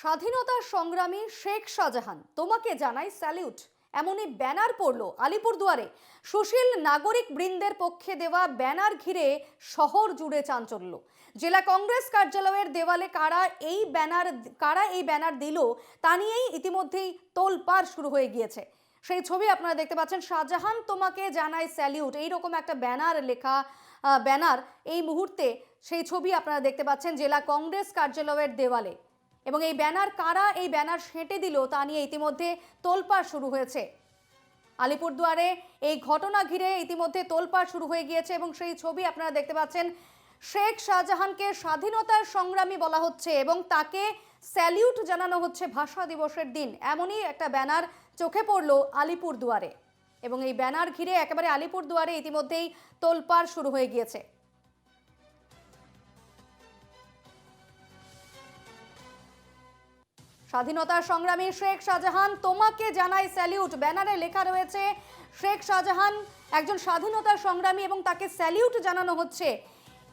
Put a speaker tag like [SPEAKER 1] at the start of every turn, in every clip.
[SPEAKER 1] স্বাধীনতা সংগ্রামী শেখ শাহজাহান তোমাকে জানাই স্যালিউট এমনই ব্যানার পড়ল আলিপুরদুয়ারে। সুশীল নাগরিক বৃন্দের পক্ষে দেওয়া ব্যানার ঘিরে শহর জুড়ে চাঞ্চল্য। জেলা কংগ্রেস কার্যালয়ের দেওয়ালে কারা এই ব্যানার দিল তা নিয়েই ইতিমধ্যেই তোলপাড় শুরু হয়ে গিয়েছে। সেই ছবি আপনারা দেখতে পাচ্ছেন, শাহজাহান তোমাকে জানাই স্যালিউট, এইরকম একটা ব্যানার লেখা ব্যানার এই মুহূর্তে সেই ছবি আপনারা দেখতে পাচ্ছেন জেলা কংগ্রেস কার্যালয়ের দেওয়ালে। এবং এই ব্যানার সেঁটে দিল তা নিয়ে ইতিমধ্যে তোলপাড় শুরু হয়েছে। আলিপুরদুয়ারে এই ঘটনা ঘিরে ইতিমধ্যে তোলপাড় শুরু হয়ে গিয়েছে এবং সেই ছবি আপনারা দেখতে পাচ্ছেন। শেখ শাহজাহানকে স্বাধীনতার সংগ্রামী বলা হচ্ছে এবং তাকে স্যালিউট জানানো হচ্ছে ভাষা দিবসের দিন, এমনই একটা ব্যানার চোখে পড়ল আলিপুরদুয়ারে। এবং এই ব্যানার ঘিরে একেবারে আলিপুরদুয়ারে ইতিমধ্যেই তোলপাড় শুরু হয়ে গিয়েছে। স্বাধীনতা সংগ্রামী শেখ শাহজাহান তোমাকে জানাই স্যালিউট, ব্যানারে লেখা রয়েছে শেখ শাহজাহান একজন স্বাধীনতা সংগ্রামী এবং তাকে স্যালিউট জানানো হচ্ছে,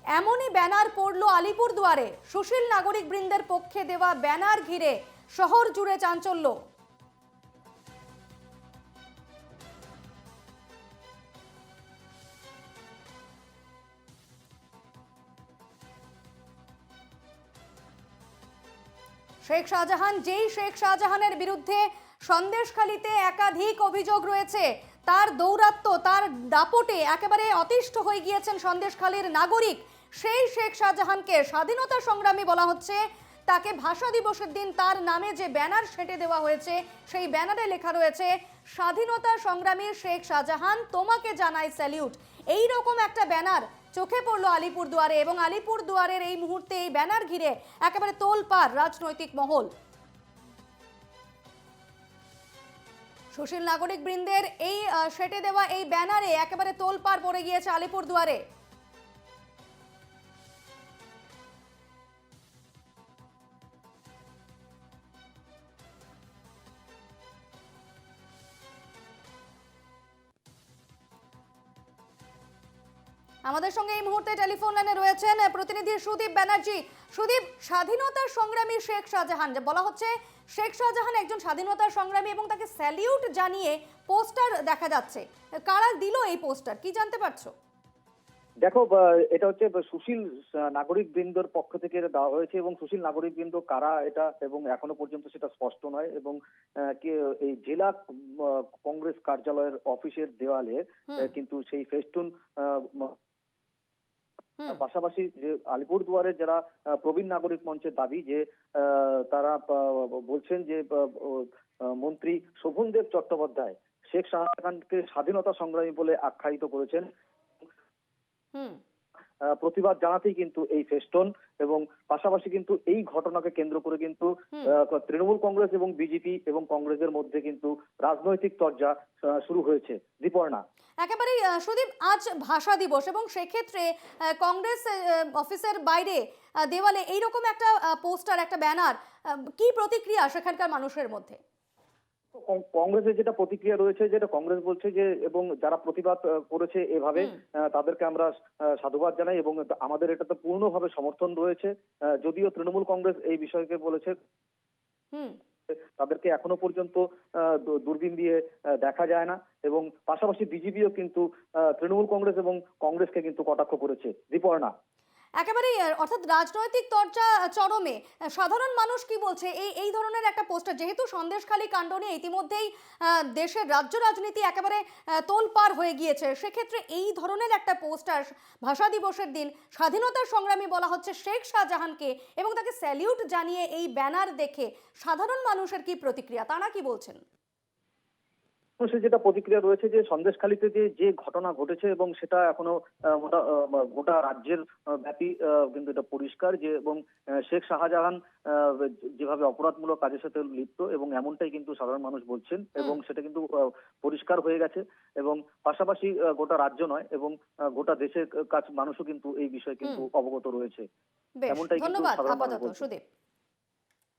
[SPEAKER 1] এমনই ব্যানার পড়লো আলিপুরদুয়ারে। সুশীল নাগরিক বৃন্দের পক্ষে দেওয়া ব্যানার ঘিরে শহর জুড়ে চাঞ্চল্য। শেখ শাহজাহানের বিরুদ্ধে সন্দেশখালীতে একাধিক অভিযোগ রয়েছে, তার দৌরাত্ম্য তার দাপটে একেবারে অতিষ্ঠ হয়ে গিয়েছেন সন্দেশখালীর নাগরিক। সেই শেখ শাহজাহানকে স্বাধীনতা সংগ্রামী বলা হচ্ছে, তাকে ভাষা দিবসের দিন তার নামে যে ব্যানার সেঁটে দেওয়া হয়েছে সেই ব্যানারে লেখা রয়েছে স্বাধীনতা সংগ্রামী শেখ শাহজাহান তোমাকে জানাই স্যালিউট। এই রকম একটা ব্যানার চোখে পড়লো আলিপুরদুয়ারে এবং আলিপুরদুয়ারের এই মুহূর্তে এই ব্যানার ঘিরে একেবারে তোলপাড় রাজনৈতিক মহল। সুশীল নাগরিক বৃন্দের এই সেটে দেওয়া এই ব্যানারে একেবারে তোলপাড় পড়ে গিয়েছে আলিপুরদুয়ারে। আমাদের সঙ্গে এই মুহূর্তে টেলিফোন লাইনে রয়েছেন প্রতিনিধি সুদীপ ব্যানার্জি। সুদীপ, স্বাধীনতার সংগ্রামী শেখ শাহজাহান, বলা হচ্ছে শেখ শাহজাহান একজন স্বাধীনতার সংগ্রামী এবং তাকে স্যালিউট জানিয়ে পোস্টার দেখা যাচ্ছে, কারা দিল এই পোস্টার কি জানতে পারছো?
[SPEAKER 2] দেখো, এটা হচ্ছে সুশীল নাগরিক বৃন্দর পক্ষ থেকে দেওয়া হয়েছে এবং সুশীল নাগরিক বৃন্দ কারা এটা এবং এখনো পর্যন্ত সেটা স্পষ্ট নয়। এবং এই জেলা কংগ্রেস কার্যালয়ের অফিসের দেওয়ালে কিন্তু সেই ফেস্টুন পাশাপাশি যে আলিপুরদুয়ারের যারা প্রবীণ নাগরিক মঞ্চের দাবি যে তারা বলছেন যে মন্ত্রী শোভনদেব চট্টোপাধ্যায় শেখ শাহজাহানকে স্বাধীনতা সংগ্রামী বলে আখ্যায়িত করেছেন। প্রতিবাদ জানাতেই কিন্তু এই ফেস্টন এবং পাশাপাশি কিন্তু এই ঘটনাকে কেন্দ্র করে কিন্তু তৃণমূল কংগ্রেস এবং বিজেপি এবং কংগ্রেসের মধ্যে কিন্তু রাজনৈতিক চর্চা শুরু হয়েছে। দীপর্ণা,
[SPEAKER 1] একেবারেই সুদীপ, আজ ভাষা দিবস এবং সেক্ষেত্রে কংগ্রেস অফিসের বাইরে দেওয়ালে এইরকম একটা পোস্টার, একটা ব্যানার, কি প্রতিক্রিয়া সেখানকার মানুষের মধ্যে?
[SPEAKER 2] কংগ্রেসের যেটা প্রতিক্রিয়া রয়েছে, যেটা কংগ্রেস বলছে যে এবং যারা প্রতিবাদ করেছে এভাবে তাদেরকে আমরা সাধুবাদ জানাই এবং আমাদের এটাতে পূর্ণভাবে সমর্থন রয়েছে। যদিও তৃণমূল কংগ্রেস এই বিষয়কে বলেছে তাদেরকে এখনো পর্যন্ত দূরবীন দিয়ে দেখা যায় না এবং পাশাপাশি বিজেপিও কিন্তু তৃণমূল কংগ্রেস এবং কংগ্রেসকে কিন্তু কটাক্ষ করেছে। দীপর্ণা,
[SPEAKER 1] একেবারেই, অর্থাৎ রাজনৈতিক চর্চা চরমে। সাধারণ মানুষ কি বলছে এই ধরনের একটা পোস্টার, যেহেতু সন্দেশখালী কাণ্ড নিয়ে ইতিমধ্যেই দেশের রাজ্য রাজনীতি একেবারে তোলপাড় হয়ে গিয়েছে, সেক্ষেত্রে এই ধরনের একটা পোস্টার ভাষা দিবসের দিন স্বাধীনতার সংগ্রামী বলা হচ্ছে শেখ শাহজাহানকে এবং তাকে স্যালিউট জানিয়ে এই ব্যানার দেখে সাধারণ মানুষের কি প্রতিক্রিয়া, তারা কি বলছেন?
[SPEAKER 2] মানুষের যেটা প্রতিক্রিয়া রয়েছে যে সন্দেশখালীতে যে ঘটনা ঘটেছে এবং সেটা এখনো গোটা রাজ্যের ব্যাপী কিন্তু এটা পরিষ্কার যে এবং শেখ শাহজাহান যেভাবে অপরাধমূলক কাজের সাথে লিপ্ত এবং এমনটাই কিন্তু সাধারণ মানুষ বলছেন এবং সেটা কিন্তু পরিষ্কার হয়ে গেছে এবং পাশাপাশি গোটা রাজ্য নয় এবং গোটা দেশের কাছে মানুষও কিন্তু এই বিষয়ে কিন্তু অবগত রয়েছে। এমনটাই কিন্তু
[SPEAKER 1] ধন্যবাদ
[SPEAKER 2] সাধারণ মানুষ
[SPEAKER 1] আপাতত
[SPEAKER 2] বলছেন।
[SPEAKER 1] সুদীপ।